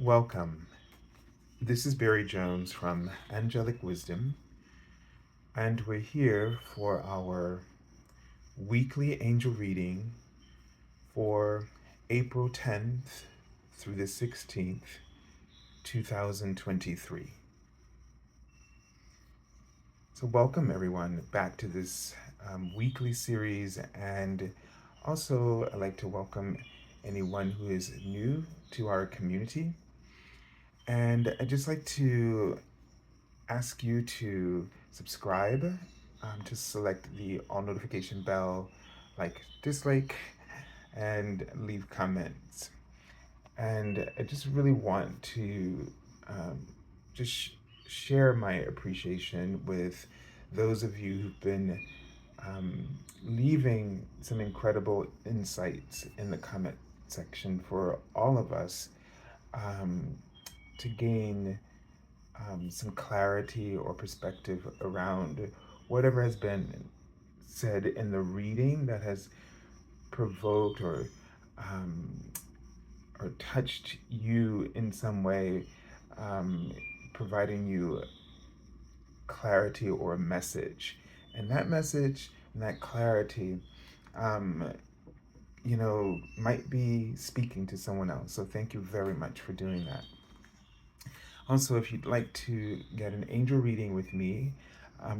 Welcome. This is Barry Jones from Angelic Wisdom, and we're here for our weekly angel reading for April 10th through the 16th, 2023. So, welcome everyone back to this weekly series, and also I'd like to welcome anyone who is new to our community. And I'd just like to ask you to subscribe, to select the all notification bell, like, dislike, and leave comments. And I just really want to just share my appreciation with those of you who've been leaving some incredible insights in the comment section for all of us um, to gain some clarity or perspective around whatever has been said in the reading that has provoked um, or touched you in some way, providing you clarity or a message. And that message and that clarity, um, might be speaking to someone else. So thank you very much for doing that. Also, if you'd like to get an angel reading with me,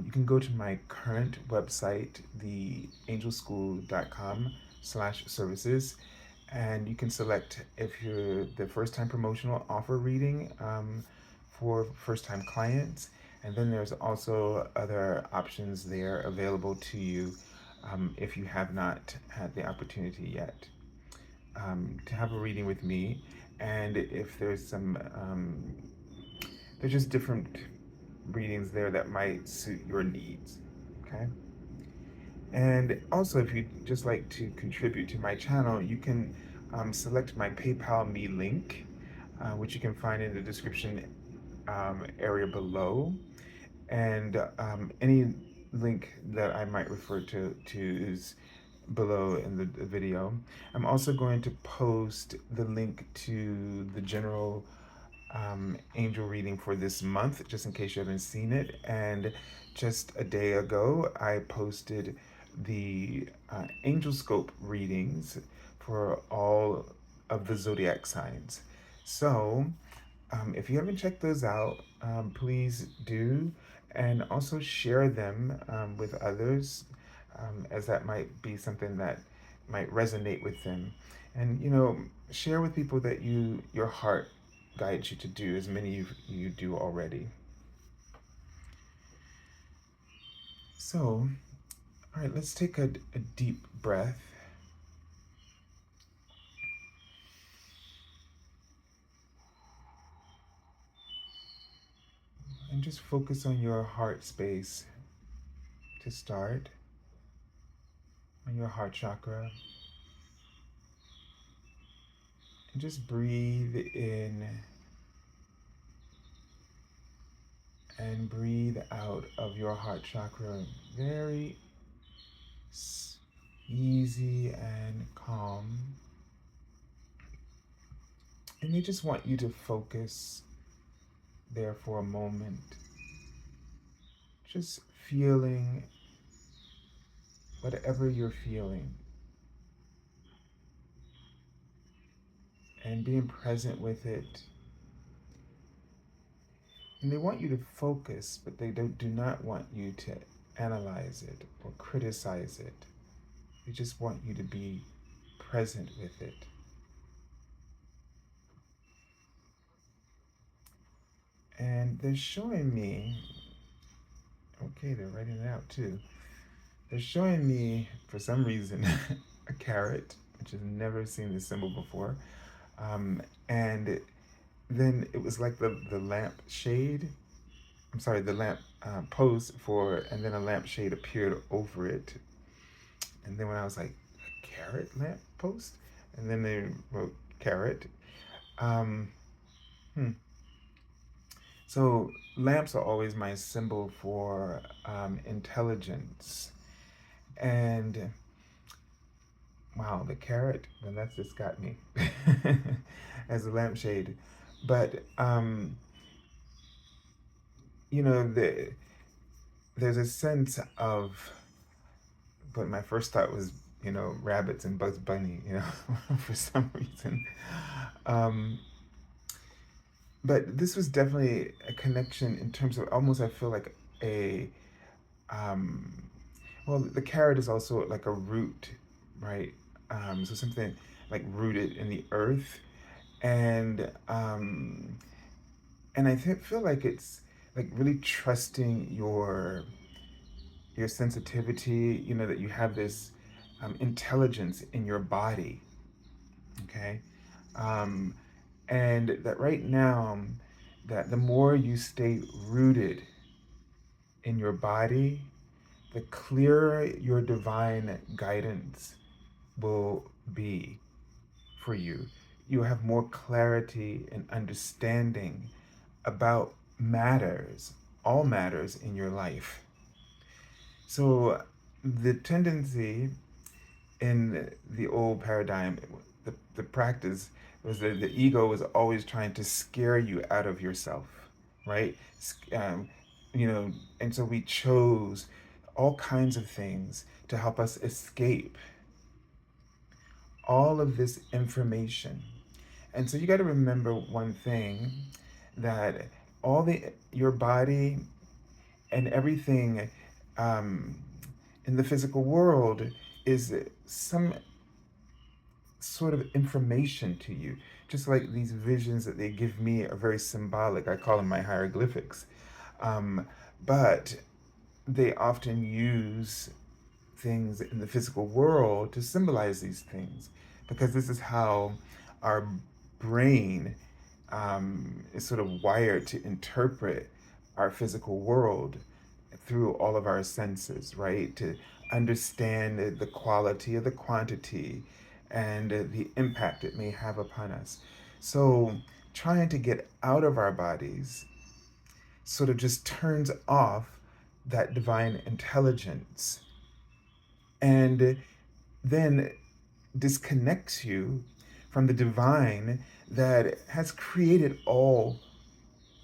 you can go to my current website, theangelschool.com/services, and you can select if you're the first time promotional offer reading for first time clients. And then there's also other options there available to you if you have not had the opportunity yet to have a reading with me. And if there's just different readings there that might suit your needs. Okay. And also, if you'd just like to contribute to my channel, you can select my PayPal Me link, which you can find in the description area below. And any link that I might refer to is below in the video. I'm also going to post the link to the general angel reading for this month, just in case you haven't seen it. And just a day ago, I posted the angel scope readings for all of the zodiac signs. So if you haven't checked those out, please do, and also share them with others, as that might be something that might resonate with them. And share with people that your heart guides you to do, as many of you do already. So, all right, let's take a deep breath. And just focus on your heart space to start, on your heart chakra. And just breathe in and breathe out of your heart chakra very easy and calm. And they just want you to focus there for a moment, just feeling whatever you're feeling and being present with it. And they want you to focus, but they do not want you to analyze it or criticize it. They just want you to be present with it. And they're showing me, okay, they're writing it out too. They're showing me, for some reason, a carrot, which I've never seen this symbol before. And then it was like the lamp shade. I'm sorry, the lamp post and then a lamp shade appeared over it. And then when I was like, a carrot lamp post? And then they wrote carrot. So lamps are always my symbol for intelligence. And wow, the carrot, then that's just got me as a lampshade. But you know, there's a sense of, but my first thought was, you know, rabbits and Bugs Bunny, you know, for some reason. Um, but this was definitely a connection in terms of almost, I feel like a, um, well, the carrot is also like a root, right? So something like rooted in the earth. And feel like it's like really trusting your sensitivity, you know, that you have this intelligence in your body, okay? Um, and that right now, that the more you stay rooted in your body, the clearer your divine guidance will be for you. You have more clarity and understanding about matters, all matters in your life. So the tendency in the old paradigm, the practice was that the ego was always trying to scare you out of yourself, right? Um, you know, and so we chose all kinds of things to help us escape all of this information. And so you got to remember one thing, that all the your body and everything um, in the physical world is some sort of information to you. Just like these visions that they give me are very symbolic. I call them my hieroglyphics. But they often use things in the physical world to symbolize these things, because this is how our brain is sort of wired to interpret our physical world through all of our senses, right? To understand the quality of the quantity and the impact it may have upon us. So, trying to get out of our bodies sort of just turns off that divine intelligence, and then disconnects you from the divine that has created all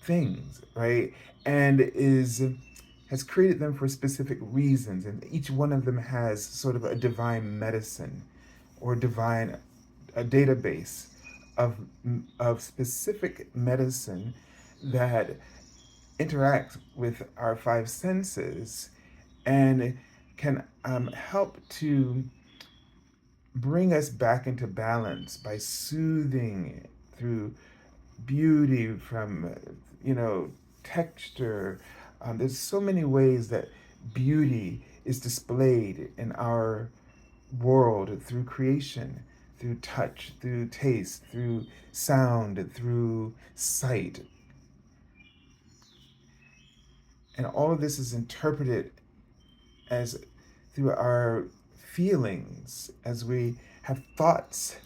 things, right? And is has created them for specific reasons, and each one of them has sort of a divine medicine or divine a database of specific medicine that interacts with our five senses and can help to bring us back into balance by soothing through beauty, from you know, texture. There's so many ways that beauty is displayed in our world, through creation, through touch, through taste, through sound, through sight. And all of this is interpreted as through our feelings, as we have thoughts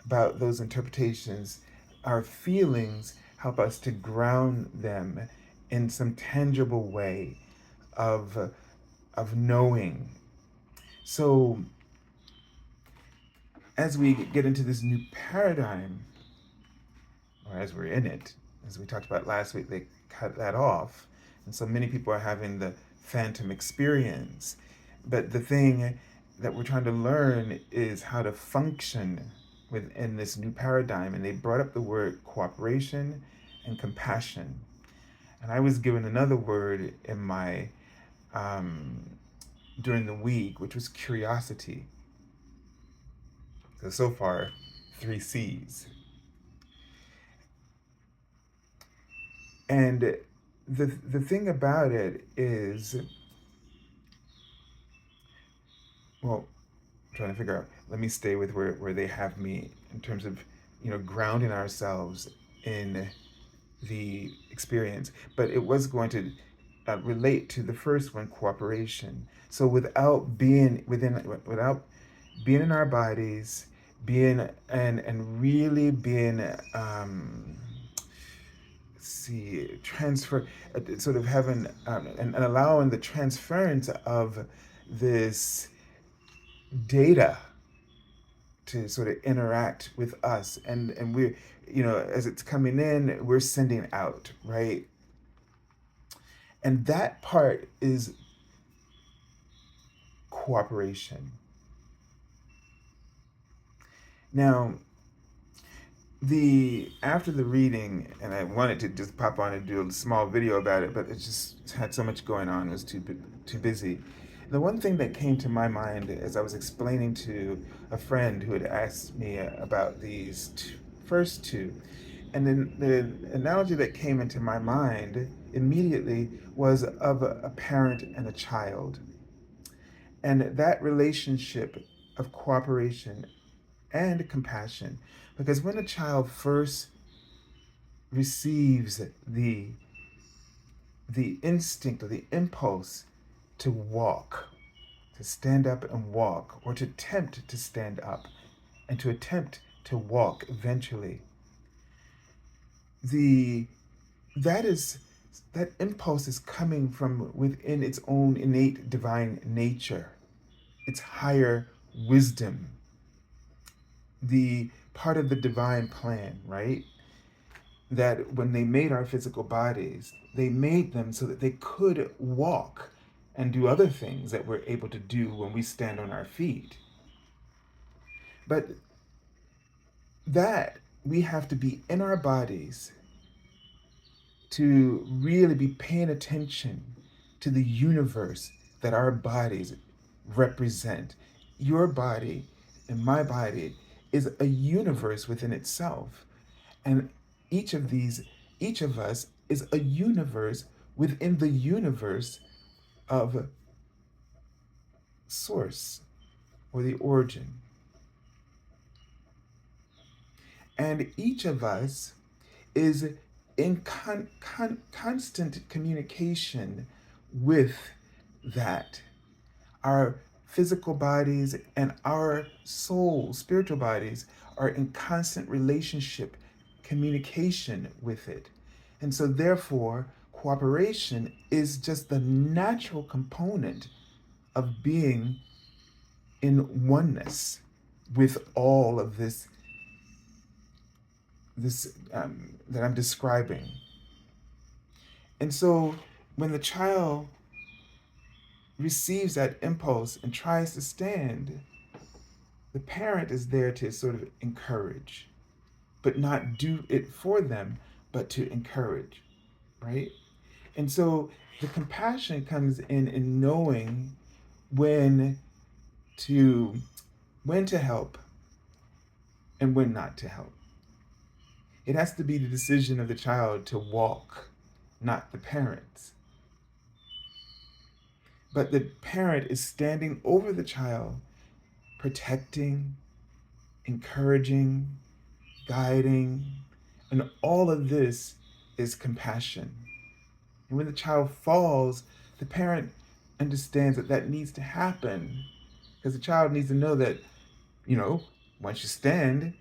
about those interpretations. Our feelings help us to ground them in some tangible way of knowing. So as we get into this new paradigm, or as we're in it, as we talked about last week, they cut that off, and so many people are having the phantom experience. But the thing that we're trying to learn is how to function within this new paradigm, and they brought up the word cooperation and compassion. And I was given another word in my during the week, which was curiosity. So far, three C's. And the thing about it is, well, I'm trying to figure out. Let me stay with where they have me in terms of, you know, grounding ourselves in the experience. But it was going to relate to the first one, cooperation. So without being without being in our bodies, being and really being see transfer, sort of having and allowing the transference of this data to sort of interact with us, and we're, as it's coming in, we're sending out, right? And that part is cooperation. Now, the after the reading, and I wanted to just pop on and do a small video about it, but it just had so much going on, it was too busy. The one thing that came to my mind as I was explaining to a friend who had asked me about these first two, and then the analogy that came into my mind immediately was of a parent and a child, and that relationship of cooperation and compassion. Because when a child first receives the instinct or the impulse to walk, to stand up and walk, or to attempt to stand up and to attempt to walk eventually, the that is that impulse is coming from within its own innate divine nature, its higher wisdom, the part of the divine plan, right? That when they made our physical bodies, they made them so that they could walk and do other things that we're able to do when we stand on our feet. But that we have to be in our bodies to really be paying attention to the universe that our bodies represent. Your body and my body is a universe within itself. And each of these, each of us is a universe within the universe of source or the origin. And each of us is in constant communication with that. Our physical bodies and our soul, spiritual bodies, are in constant relationship, communication with it. And so, therefore, cooperation is just the natural component of being in oneness with all of this that I'm describing. And so, when the child receives that impulse and tries to stand, the parent is there to sort of encourage, but not do it for them, but to encourage, right? And so the compassion comes in knowing when to when to help and when not to help. It has to be the decision of the child to walk, not the parents. But the parent is standing over the child, protecting, encouraging, guiding, and all of this is compassion. And when the child falls, the parent understands that that needs to happen because the child needs to know that, once you stand,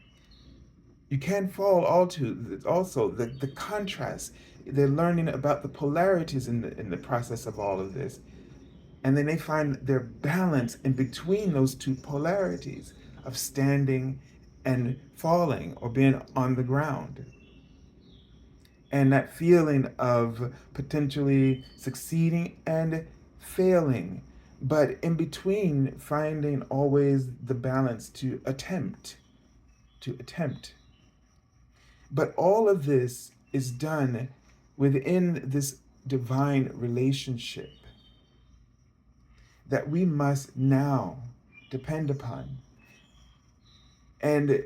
you can fall also the contrast. They're learning about the polarities in the process of all of this. And then they find their balance in between those two polarities of standing and falling or being on the ground. And that feeling of potentially succeeding and failing, but in between finding always the balance to attempt. But all of this is done within this divine relationship that we must now depend upon. And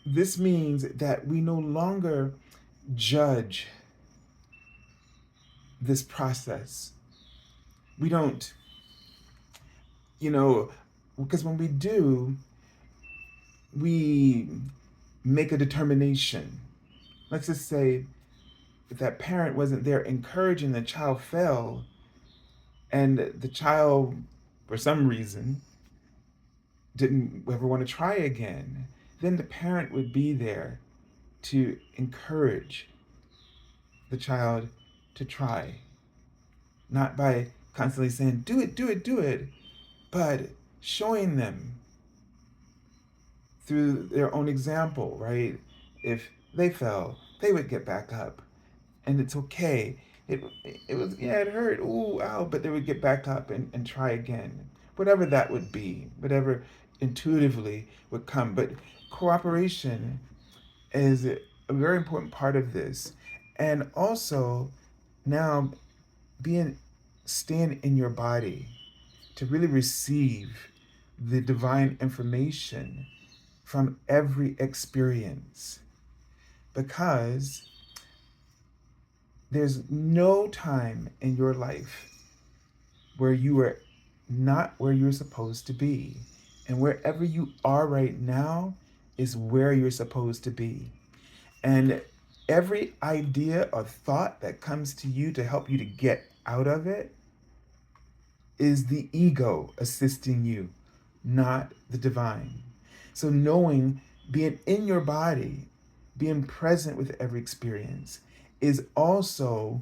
this means that we no longer judge this process. We don't, because when we do, we make a determination. Let's just say if that parent wasn't there encouraging, the child fell, and the child, for some reason, didn't ever want to try again, then the parent would be there to encourage the child to try. Not by constantly saying, do it, do it, do it, but showing them through their own example, right? If they fell, they would get back up, and it's okay. It was, yeah, it hurt, ooh, ow, but they would get back up and try again, whatever that would be, whatever intuitively would come. But cooperation is a very important part of this, and also now being staying in your body to really receive the divine information from every experience, because there's no time in your life where you are not where you're supposed to be. And wherever you are right now is where you're supposed to be. And every idea or thought that comes to you to help you to get out of it is the ego assisting you, not the divine. So knowing, being in your body, being present with every experience is also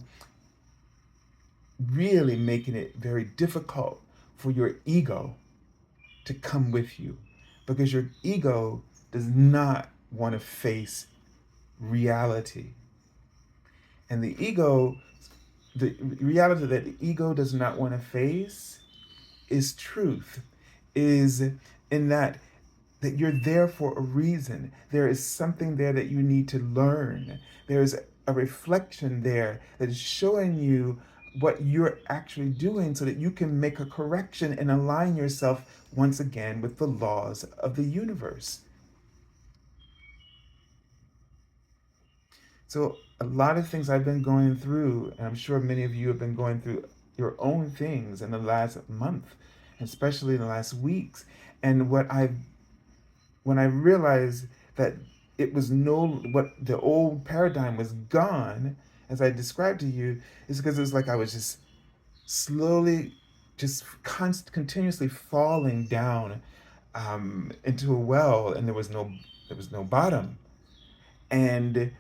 really making it very difficult for your ego to come with you, because your ego does not want to face reality. And the reality that the ego does not want to face is truth, is in that you're there for a reason. There is something there that you need to learn. There's a reflection there that is showing you what you're actually doing so that you can make a correction and align yourself once again with the laws of the universe. So, a lot of things I've been going through, and I'm sure many of you have been going through your own things in the last month, especially in the last weeks. And when I realized that it was what the old paradigm was gone, as I described to you, is because it was like I was just slowly, just continuously falling down into a well, and there was no bottom, and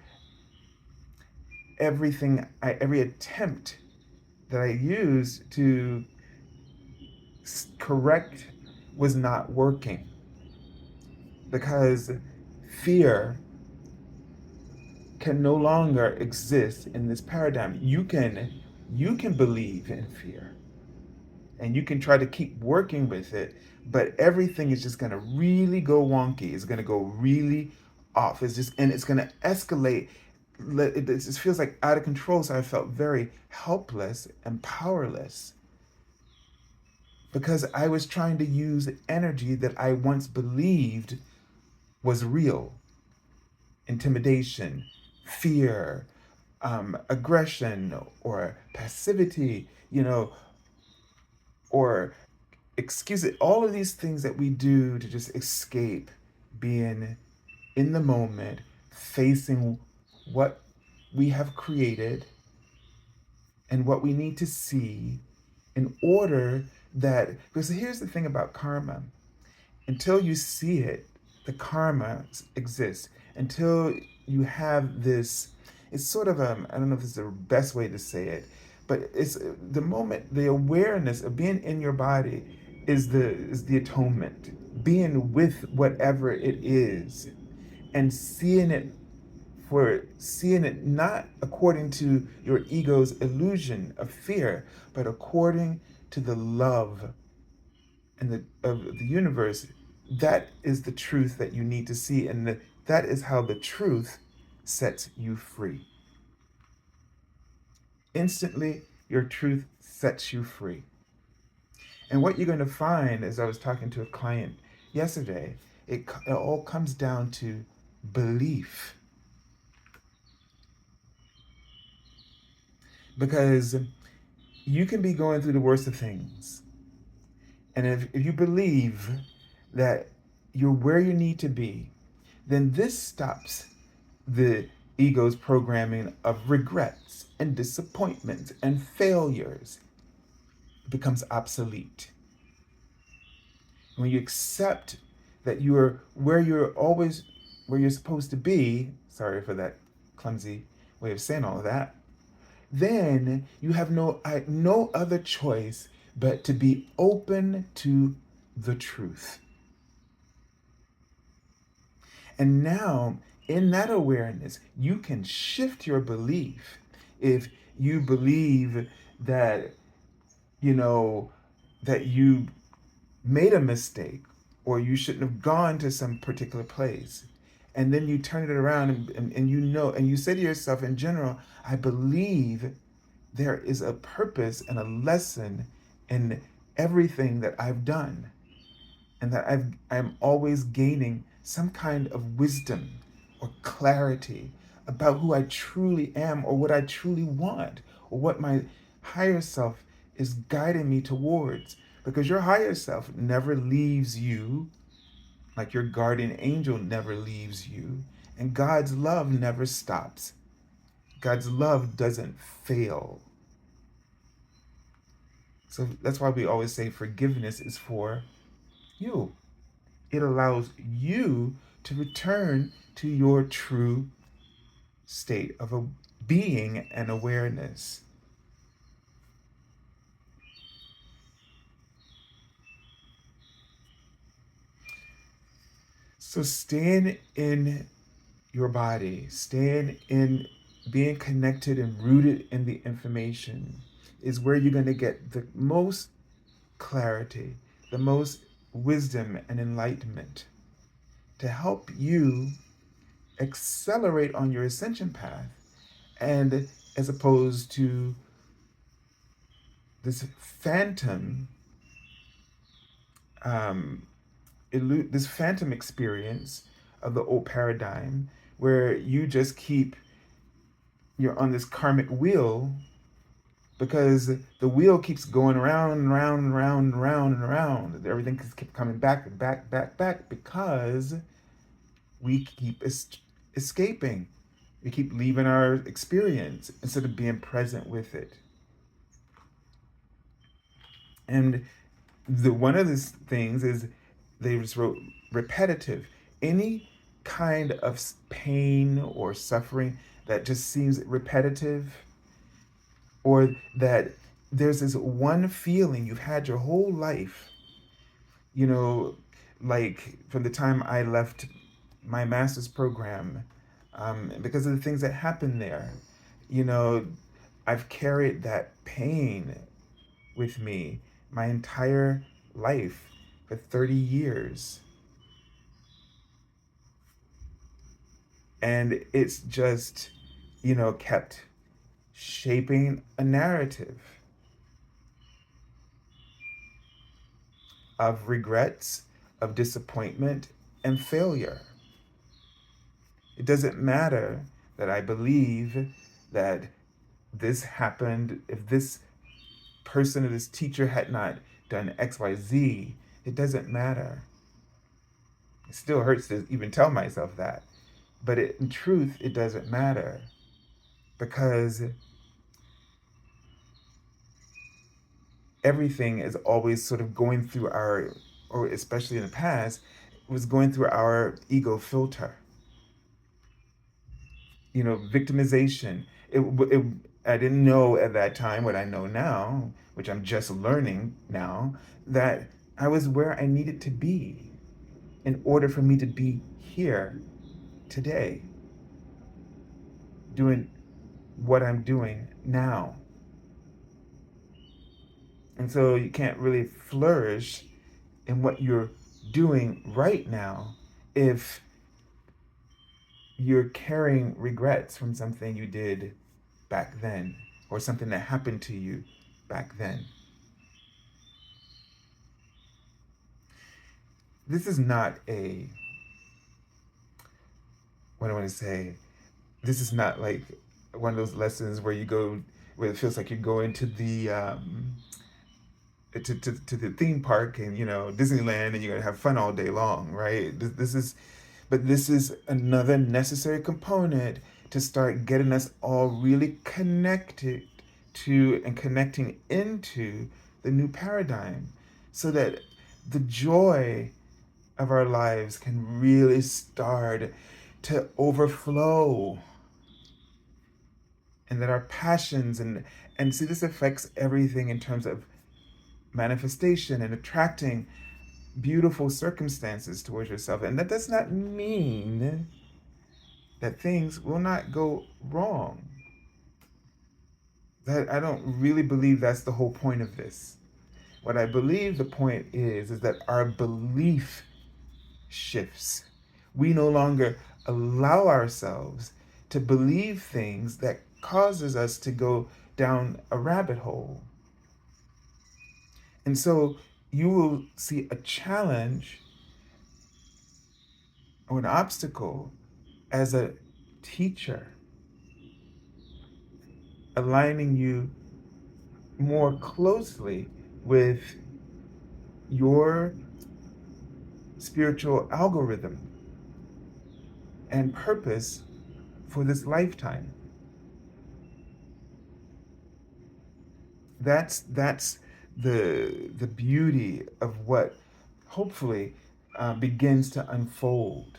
every attempt that I used to correct was not working, because fear can no longer exist in this paradigm. You can believe in fear, and you can try to keep working with it, but everything is just going to really go wonky. It's going to go really off. It's going to escalate. It just feels like out of control. So I felt very helpless and powerless, because I was trying to use energy that I once believed was real: intimidation, fear, aggression, or passivity, or excuse it, all of these things that we do to just escape being in the moment, facing what we have created and what we need to see, in order that, because here's the thing about karma: until you see it, the karma exists. Until you have this, it's sort of, I don't know if this is the best way to say it, but it's the moment, the awareness of being in your body is the atonement. Being with whatever it is, and seeing it not according to your ego's illusion of fear, but according to the love of the universe. That is the truth that you need to see, and that is how the truth sets you free. Instantly, your truth sets you free. And what you're going to find, as I was talking to a client yesterday, it all comes down to belief. Because you can be going through the worst of things, and if you believe that you're where you need to be, then this stops the ego's programming of regrets and disappointments and failures. It becomes obsolete. When you accept that you're where you're supposed to be, sorry for that clumsy way of saying all of that, then you have no other choice but to be open to the truth. And now, in that awareness, you can shift your belief. If you believe that, you know, that you made a mistake or you shouldn't have gone to some particular place, and then you turn it around and you know, and you say to yourself, in general, I believe there is a purpose and a lesson in everything that I've done, and that I'm always gaining some kind of wisdom or clarity about who I truly am, or what I truly want, or what my higher self is guiding me towards. Because your higher self never leaves you, like your guardian angel never leaves you, and God's love never stops. God's love doesn't fail. So that's why we always say forgiveness is for you. It allows you to return to your true state of a being and awareness. So stand in your body, stand in being connected and rooted in the information is where you're going to get the most clarity, the most wisdom and enlightenment to help you accelerate on your ascension path. And as opposed to this phantom, um, this phantom experience of the old paradigm where you just you're on this karmic wheel, because the wheel keeps going around and round and round and round and round. Everything keeps coming back and back, back, back, because we keep escaping. We keep leaving our experience instead of being present with it. And one of these things is, they just wrote repetitive. Any kind of pain or suffering that just seems repetitive, or that there's this one feeling you've had your whole life, you know, like from the time I left my master's program, because of the things that happened there, you know, I've carried that pain with me my entire life for 30 years. And it's just, kept shaping a narrative of regrets, of disappointment, and failure. It doesn't matter that I believe that this happened, if this person or this teacher had not done XYZ, it doesn't matter. It still hurts to even tell myself that. But in truth, it doesn't matter, because everything is always sort of going through or especially in the past, was going through our ego filter. Victimization. I didn't know at that time what I know now, which I'm just learning now, that I was where I needed to be in order for me to be here today, doing what I'm doing now. And so you can't really flourish in what you're doing right now if you're carrying regrets from something you did back then, or something that happened to you back then. This is not what I want to say, this is not like one of those lessons where where it feels like you're going to the to the theme park and Disneyland, and you're gonna have fun all day long, right? This is another necessary component to start getting us all really connected to and connecting into the new paradigm, so that the joy of our lives can really start to overflow, and that our passions and see, this affects everything in terms of manifestation and attracting beautiful circumstances towards yourself. And that does not mean that things will not go wrong. That I don't really believe that's the whole point of this. What I believe the point is that our belief shifts. We no longer allow ourselves to believe things that causes us to go down a rabbit hole. And so you will see a challenge or an obstacle as a teacher, aligning you more closely with your spiritual algorithm and purpose for this lifetime. That's the beauty of what hopefully begins to unfold.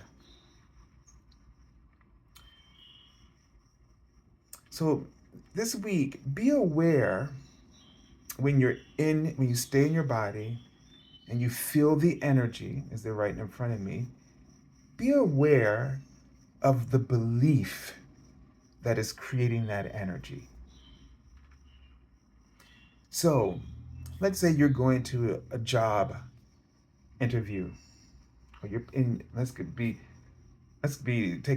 So this week, be aware when you stay in your body and you feel the energy as they're right in front of me. Be aware of the belief that is creating that energy. So let's say you're going to a job interview, or you're in, take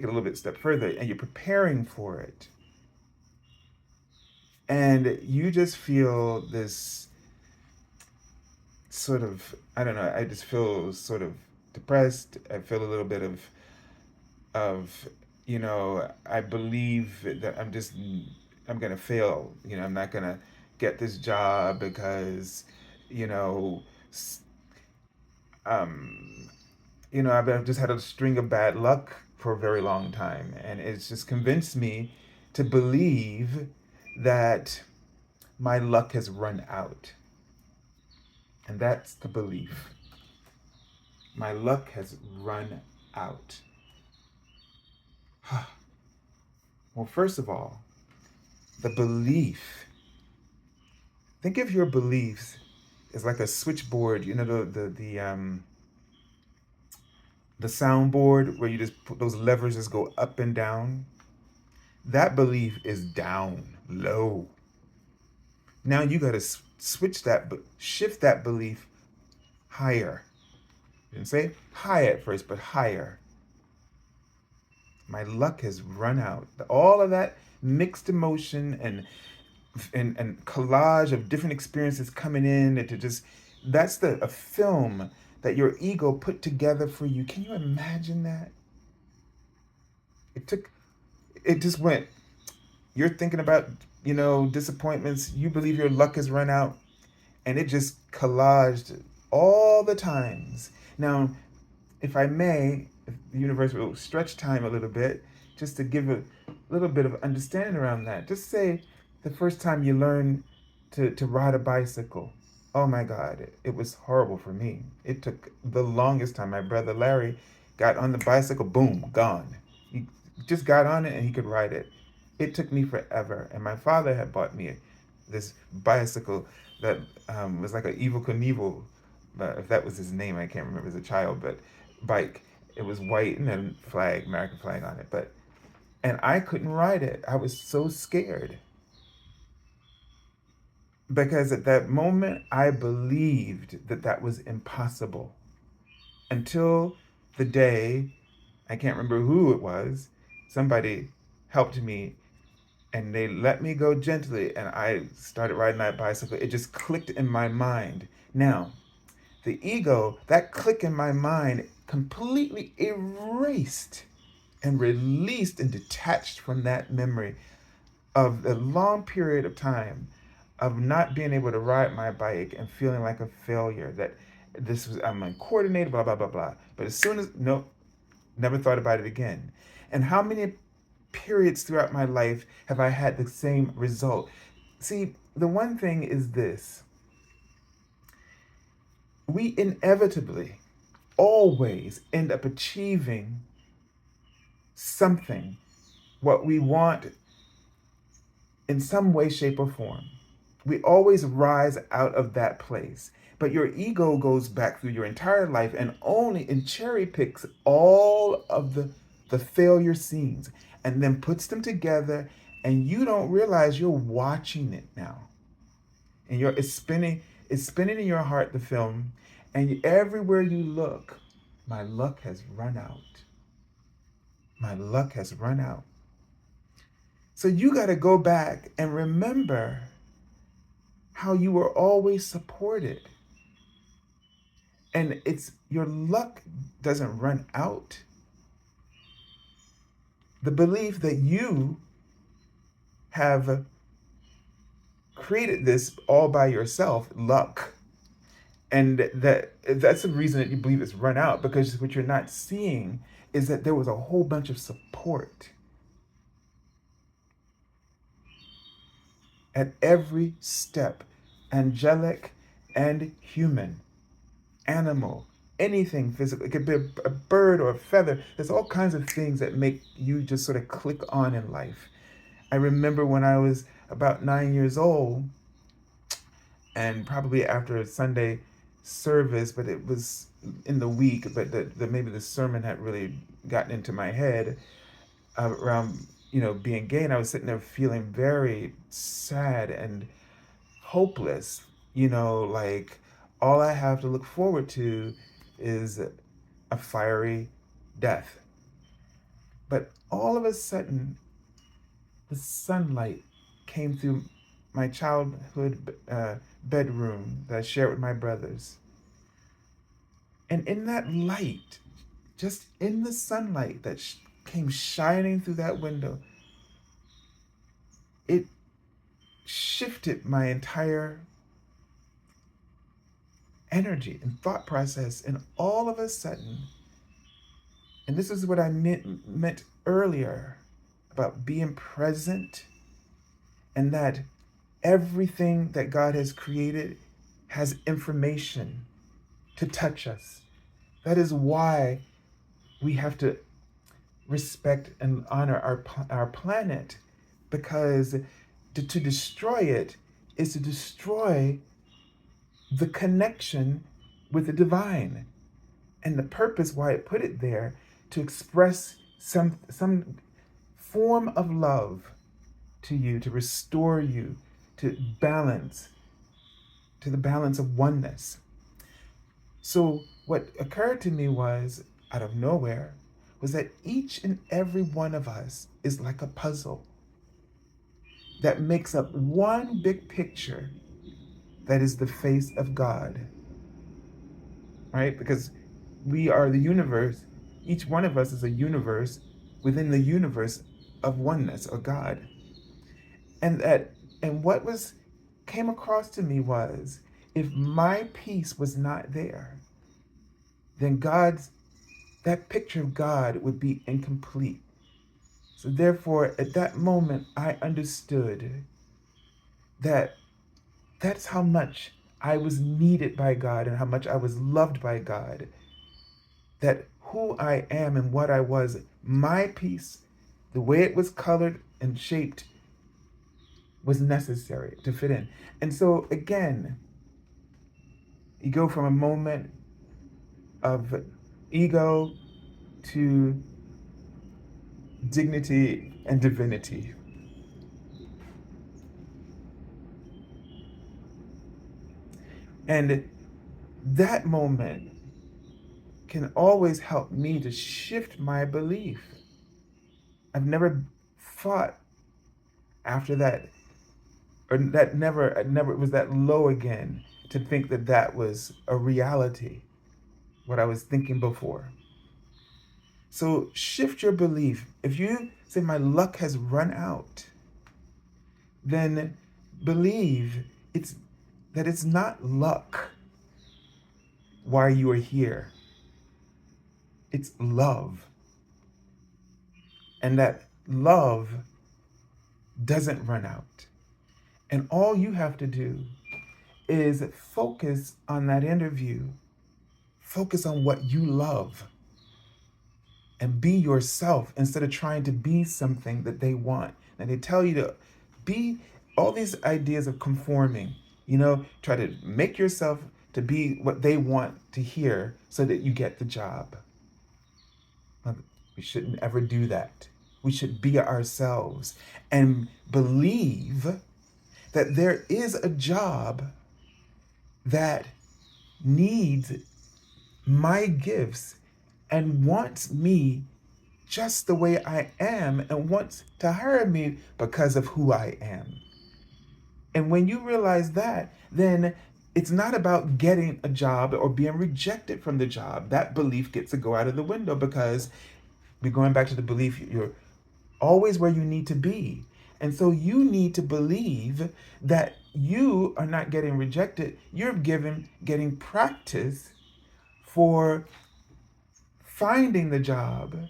it a little bit step further, and you're preparing for it. And you just feel this sort of, I don't know, I just feel sort of depressed. I feel a little bit of, I believe that I'm gonna fail. I'm not gonna get this job because, you know, um, I've just had a string of bad luck for a very long time, and it's just convinced me to believe that my luck has run out. And that's the belief. My luck has run out. Well, first of all, the belief. Think of your beliefs as like a switchboard. The soundboard where you just put those levers just go up and down. That belief is down low. Now you got to switch that, but shift that belief higher. Didn't say high at first, but higher. My luck has run out. All of that mixed emotion and collage of different experiences coming in, that's a film that your ego put together for you. Can you imagine that? It just went, you're thinking about, disappointments, you believe your luck has run out, and it just collaged all the times. Now, if I may, if the universe will stretch time a little bit, just to give a little bit of understanding around that. Just say the first time you learned to ride a bicycle. Oh my God, it was horrible for me. It took the longest time. My brother Larry got on the bicycle, boom, gone. He just got on it and he could ride it. It took me forever. And my father had bought me this bicycle that was like an Evil Knievel, if that was his name, I can't remember as a child, but bike. It was white and then American flag on it. And I couldn't ride it. I was so scared. Because at that moment, I believed that was impossible. Until the day, I can't remember who it was, somebody helped me and they let me go gently and I started riding that bicycle. It just clicked in my mind. Now, the ego, that click in my mind completely erased and released and detached from that memory of a long period of time of not being able to ride my bike and feeling like a failure, that I'm uncoordinated, blah, blah, blah, blah. But as soon as, nope, never thought about it again. And how many periods throughout my life have I had the same result? See, the one thing is this. We inevitably always end up achieving something, what we want in some way, shape, or form. We always rise out of that place. But your ego goes back through your entire life and cherry picks all of the failure scenes and then puts them together, and you don't realize you're watching it now. And it's spinning in your heart, the film, and everywhere you look, my luck has run out. My luck has run out. So you got to go back and remember how you were always supported. And it's your luck doesn't run out. The belief that you have created this all by yourself, luck, and that's the reason that you believe it's run out, because what you're not seeing is that there was a whole bunch of support at every step, angelic and human, animal, anything physical. It could be a bird or a feather. There's all kinds of things that make you just sort of click on in life. I remember when I was about 9 years old, and probably after a Sunday service, but it was in the week, but maybe the sermon had really gotten into my head around being gay, and I was sitting there feeling very sad and hopeless. Like all I have to look forward to is a fiery death. But all of a sudden, the sunlight came through my childhood bedroom that I shared with my brothers. And in that light, just in the sunlight that came shining through that window, it shifted my entire energy and thought process. And all of a sudden, and this is what I meant earlier about being present, and that everything that God has created has information to touch us. That is why we have to respect and honor our planet, because to destroy it is to destroy the connection with the divine, and the purpose why it put it there, to express some form of love to you, to restore you to balance, to the balance of oneness. So what occurred to me was, out of nowhere, was that each and every one of us is like a puzzle that makes up one big picture that is the face of God, right? Because we are the universe. Each one of us is a universe within the universe of oneness or God. And what came across to me was, if my piece was not there, then that picture of God would be incomplete. So therefore, at that moment, I understood that that's how much I was needed by God and how much I was loved by God. That who I am and what I was, my piece, the way it was colored and shaped, was necessary to fit in. And so again, you go from a moment of ego to dignity and divinity. And that moment can always help me to shift my belief. I've never thought after that, or that never it was that low again, to think that that was a reality, what I was thinking before. So shift your belief. If you say my luck has run out, then believe that it's not luck why you are here. It's love. And that love doesn't run out. And all you have to do is focus on that interview. Focus on what you love. And be yourself instead of trying to be something that they want. And they tell you to be all these ideas of conforming, try to make yourself to be what they want to hear so that you get the job. We shouldn't ever do that. We should be ourselves and believe that there is a job that needs my gifts and wants me just the way I am and wants to hire me because of who I am. And when you realize that, then it's not about getting a job or being rejected from the job. That belief gets to go out of the window because we're going back to the belief you're always where you need to be. And so you need to believe that you are not getting rejected. You're getting practice for finding the job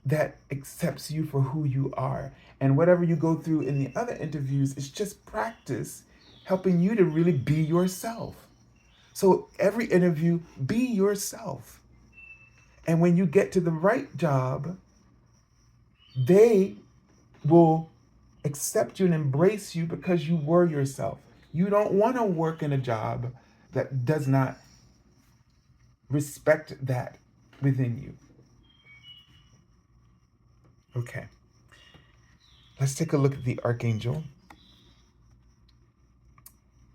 that accepts you for who you are. And whatever you go through in the other interviews is just practice helping you to really be yourself. So every interview, be yourself. And when you get to the right job, they will accept you and embrace you because you were yourself. You don't want to work in a job that does not respect that within you. Okay. Let's take a look at the Archangel.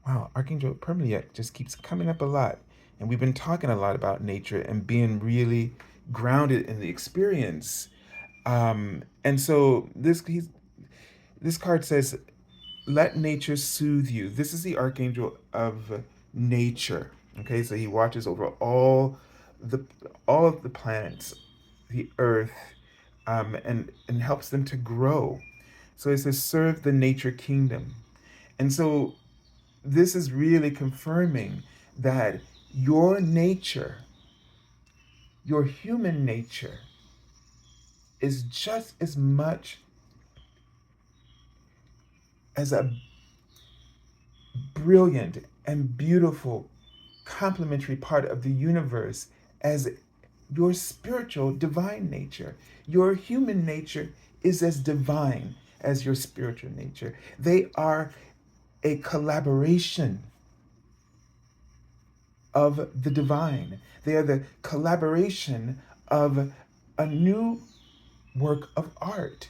Wow, Archangel Purilimiek just keeps coming up a lot. And we've been talking a lot about nature and being really grounded in the experience. And so this card says, let nature soothe you. This is the Archangel of nature. Okay, so he watches over the all of the planets, the earth, and helps them to grow. So it says, serve the nature kingdom. And so this is really confirming that your nature, your human nature, is just as much as a brilliant and beautiful complementary part of the universe as your spiritual divine nature. Your human nature is as divine as your spiritual nature. They are a collaboration of the divine. They are the collaboration of a new work of art.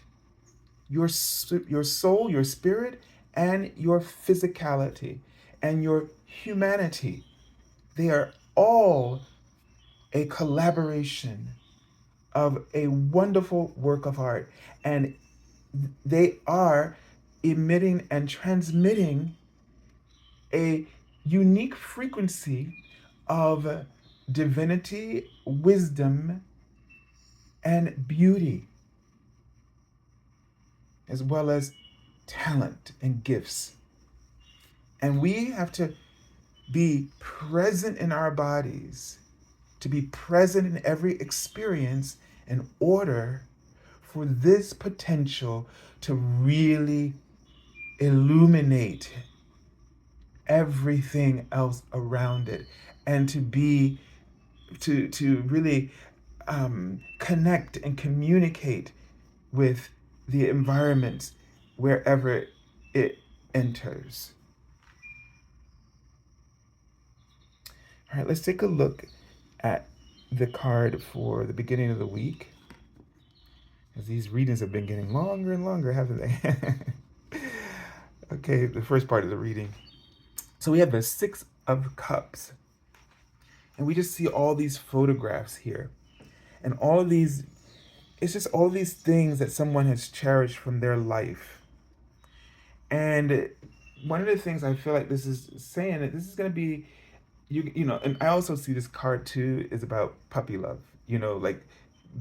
Your soul, your spirit, and your physicality and your humanity, they are all a collaboration of a wonderful work of art. And they are emitting and transmitting a unique frequency of divinity, wisdom, and beauty, as well as talent and gifts. And we have to be present in our bodies, to be present in every experience in order for this potential to really illuminate everything else around it, and to really connect and communicate with the environment wherever it enters. All right, let's take a look at the card for the beginning of the week, as these readings have been getting longer and longer, haven't they? Okay, the first part of the reading. So we have the Six of Cups, and we just see all these photographs here, and all of these, it's just all these things that someone has cherished from their life. And one of the things I feel like this is saying, that this is going to be, you know, and I also see this card too is about puppy love, you know, like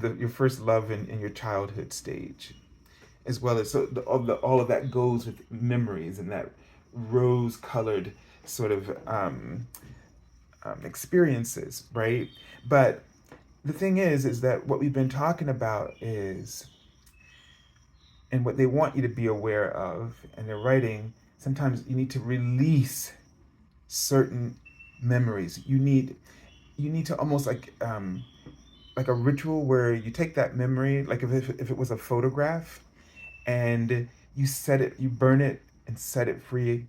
your first love in your childhood stage, as well as so all of that goes with memories and that rose colored sort of experiences, right? But the thing is that what we've been talking about is, and what they want you to be aware of, and they're writing, sometimes you need to release certain memories. You need to almost like a ritual where you take that memory, like if it was a photograph, and you burn it and set it free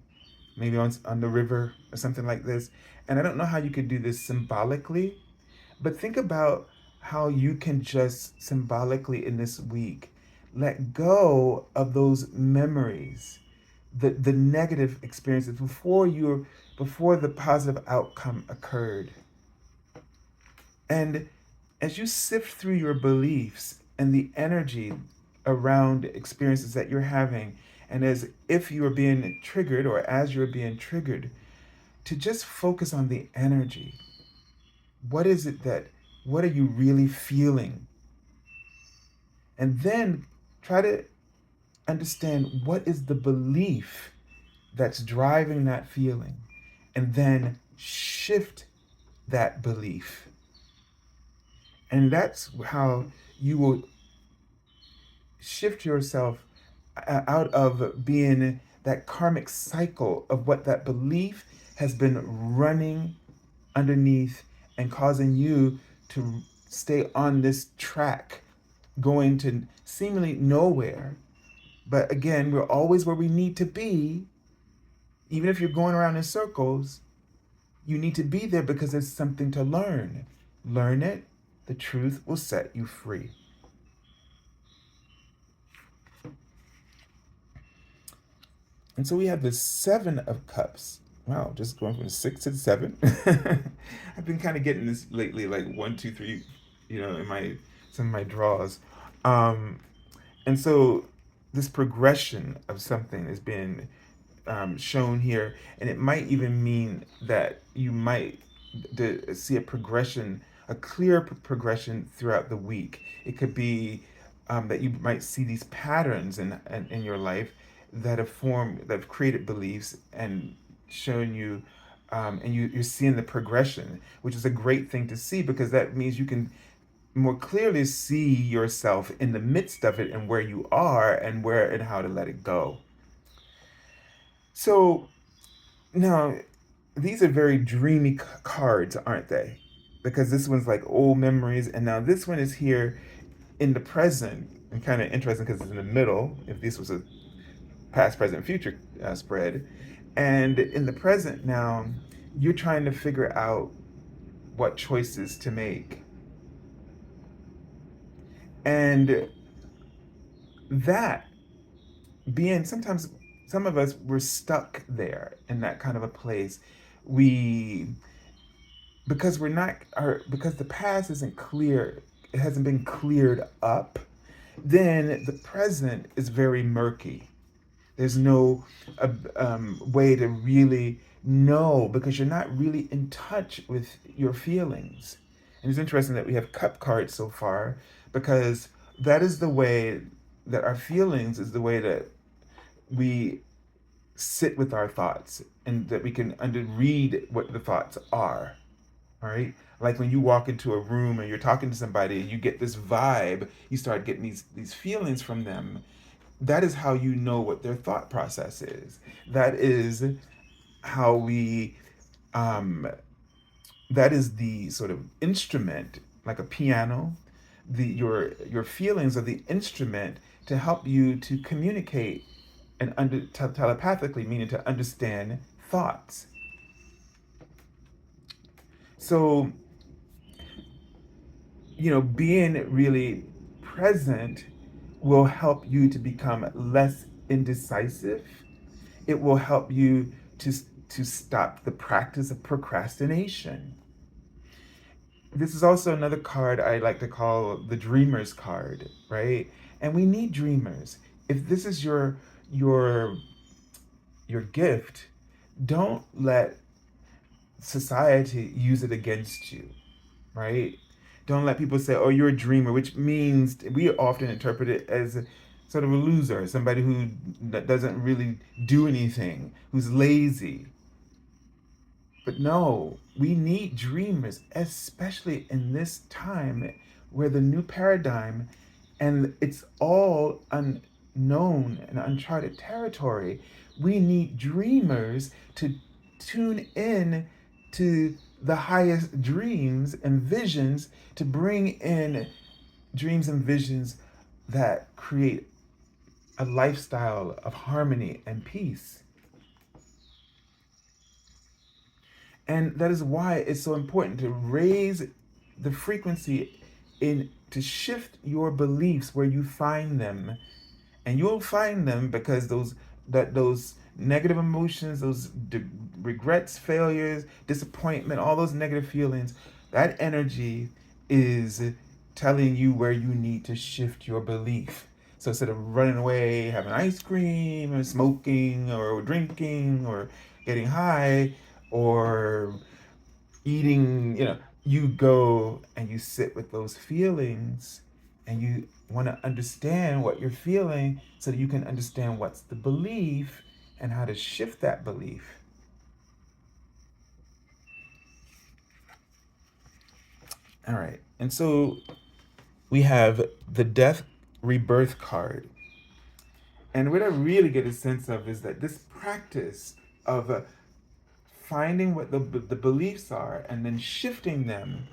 maybe on the river or something like this. And I don't know how you could do this symbolically, but think about how you can just symbolically in this week let go of those memories, the negative experiences before the positive outcome occurred. And as you sift through your beliefs and the energy around experiences that you're having, and as if you are being triggered or as you're being triggered, to just focus on the energy. What is it what are you really feeling? And then try to understand what is the belief that's driving that feeling. And then shift that belief. And that's how you will shift yourself out of being that karmic cycle of what that belief has been running underneath and causing you to stay on this track going to seemingly nowhere. But again, we're always where we need to be. Even if you're going around in circles, you need to be there because there's something to learn. Learn it, the truth will set you free. And so we have the Seven of Cups. Wow, just going from 6 to 7. I've been kind of getting this lately, like 1, 2, 3, in some of my draws. Um, and so this progression of something has been shown here, and it might even mean that you might see a progression, a clear progression throughout the week. It could be that you might see these patterns in your life that have created beliefs and shown you, and you're seeing the progression, which is a great thing to see because that means you can more clearly see yourself in the midst of it and where you are and where and how to let it go. So now, these are very dreamy cards, aren't they? Because this one's like old memories, and now this one is here in the present, and kind of interesting because it's in the middle. If this was a past, present, future spread, and in the present now, you're trying to figure out what choices to make, and that being sometimes some of us we're stuck there in that kind of a place. We because we're not our because the past isn't clear, it hasn't been cleared up, then the present is very murky. There's no way to really know because you're not really in touch with your feelings. And it's interesting that we have cup cards so far because that is the way that our feelings is the way that we sit with our thoughts and that we can read what the thoughts are. All right. Like when you walk into a room and you're talking to somebody and you get this vibe, you start getting these feelings from them. That is how you know what their thought process is. That is how we that is the sort of instrument, like a piano. Your feelings are the instrument to help you to communicate and telepathically, meaning to understand thoughts. So being really present will help you to become less indecisive. It will help you to stop the practice of procrastination. This is also another card I like to call the dreamer's card, right? And we need dreamers. If this is your your gift, don't let society use it against you, right? Don't let people say, "Oh, you're a dreamer," which means we often interpret it as sort of a loser, somebody who doesn't really do anything, who's lazy. But no, we need dreamers, especially in this time where the new paradigm and it's all unknown and uncharted territory. We need dreamers to tune in to the highest dreams and visions, to bring in dreams and visions that create a lifestyle of harmony and peace. And that is why it's so important to raise the frequency in to shift your beliefs where you find them. And you'll find them because those negative emotions, those regrets, failures, disappointment, all those negative feelings, that energy is telling you where you need to shift your belief. So instead of running away, having ice cream, or smoking, or drinking, or getting high, or eating, you go and you sit with those feelings, and you want to understand what you're feeling so that you can understand what's the belief and how to shift that belief. All right. And so we have the death rebirth card. And what I really get a sense of is that this practice of finding what the beliefs are and then shifting them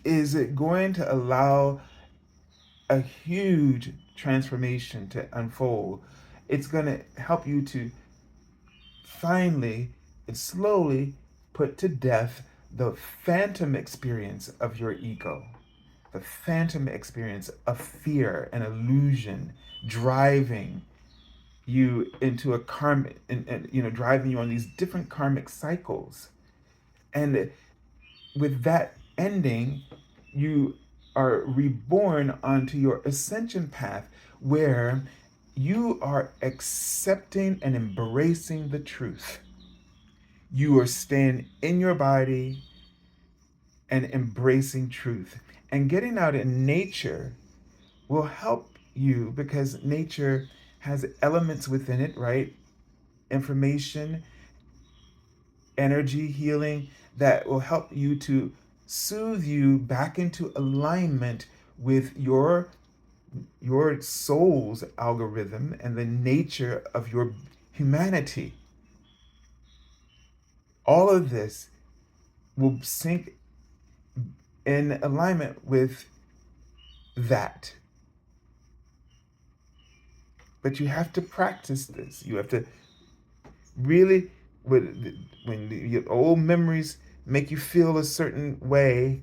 is going to allow a huge transformation to unfold. It's going to help you to finally and slowly put to death the phantom experience of your ego, the phantom experience of fear and illusion driving you into a karmic, and driving you on these different karmic cycles. And with that ending, you are reborn onto your ascension path where you are accepting and embracing the truth. You are staying in your body and embracing truth. And getting out in nature will help you because nature has elements within it, right? Information, energy, healing that will help you to soothe you back into alignment with your soul's algorithm and the nature of your humanity. All of this will sync in alignment with that. But you have to practice this. You have to really, when your old memories make you feel a certain way,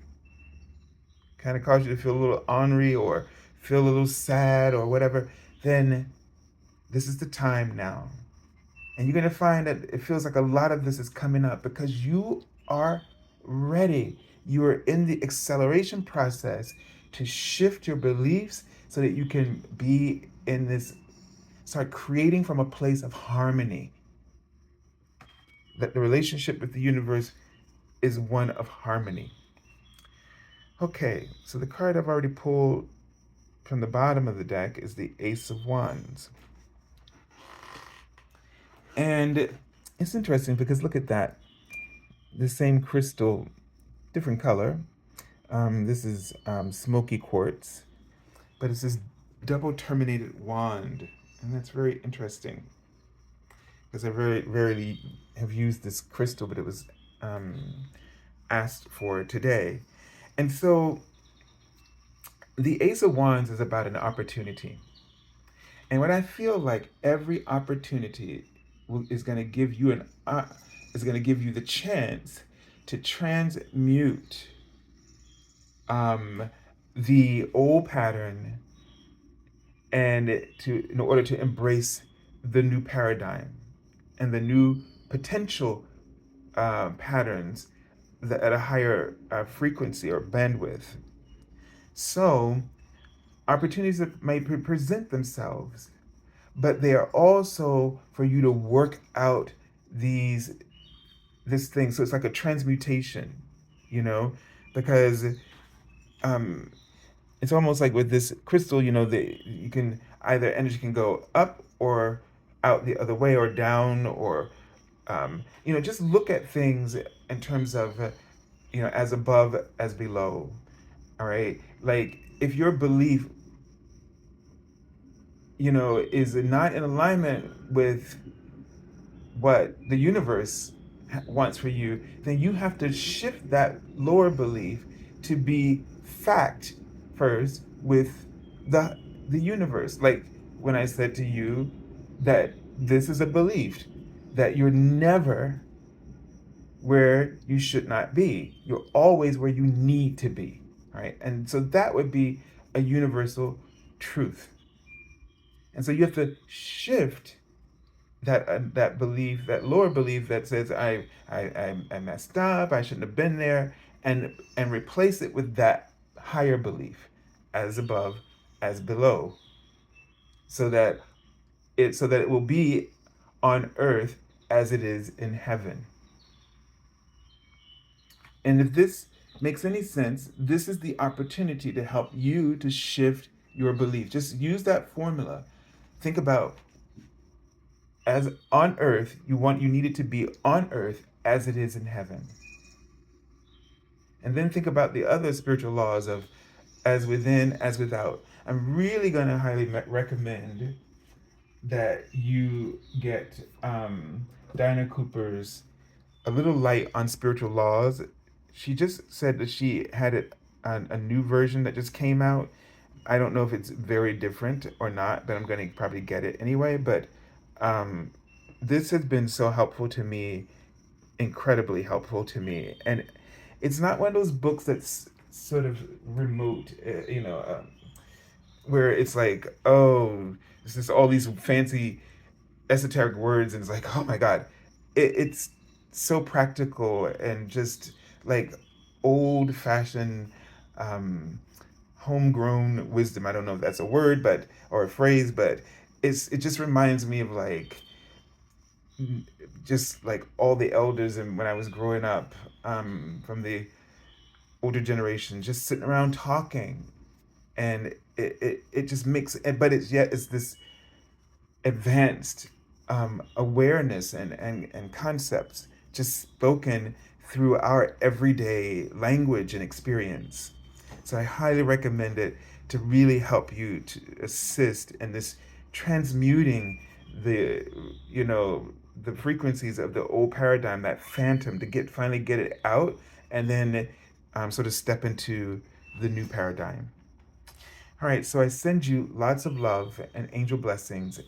kind of cause you to feel a little ornery or feel a little sad or whatever, then this is the time now. And you're going to find that it feels like a lot of this is coming up because you are ready. You are in the acceleration process to shift your beliefs so that you can be in this, start creating from a place of harmony. That the relationship with the universe is one of harmony. Okay, so the card I've already pulled from the bottom of the deck is the Ace of Wands. And it's interesting because look at that. The same crystal, different color. This is smoky quartz, but it's this double terminated wand. And that's very interesting because I very rarely have used this crystal, but it was asked for today. And so the Ace of Wands is about an opportunity. And what I feel like every opportunity is going to give you is going to give you the chance to transmute the old pattern and in order to embrace the new paradigm and the new potential patterns that at a higher frequency or bandwidth. So opportunities that may present themselves, but they are also for you to work out this thing. So it's like a transmutation, because it's almost like with this crystal, you can either energy can go up or out the other way or down or just look at things in terms of as above as below. All right, like if your belief is not in alignment with what the universe wants for you, then you have to shift that lower belief to be fact first with the universe. Like when I said to you that this is a belief that you're never where you should not be. You're always where you need to be, right? And so that would be a universal truth. And so you have to shift that belief, that lower belief that says I messed up, I shouldn't have been there, and replace it with that higher belief, as above, as below, so that it will be on earth as it is in heaven. And if this makes any sense, this is the opportunity to help you to shift your belief. Just use that formula. Think about, as on earth, you need it to be on earth as it is in heaven. And then think about the other spiritual laws of as within, as without. I'm really going to highly recommend that you get Diana Cooper's A Little Light on Spiritual Laws. She just said that she had a new version that just came out. I don't know if it's very different or not, but I'm going to probably get it anyway. But um, this has been so helpful to me, incredibly helpful to me. And it's not one of those books that's sort of remote, where it's like, oh, it's just all these fancy esoteric words, and it's like, oh my God. It's so practical and just like old fashioned, um, homegrown wisdom. I don't know if that's a word, but or a phrase, but it just reminds me of like just like all the elders and when I was growing up, from the older generation, just sitting around talking, and it just makes but it's this advanced awareness and concepts just spoken through our everyday language and experience. So I highly recommend it to really help you to assist in this transmuting the you know the frequencies of the old paradigm, that phantom, to finally get it out, and then sort of step into the new paradigm. All right, so I send you lots of love and angel blessings,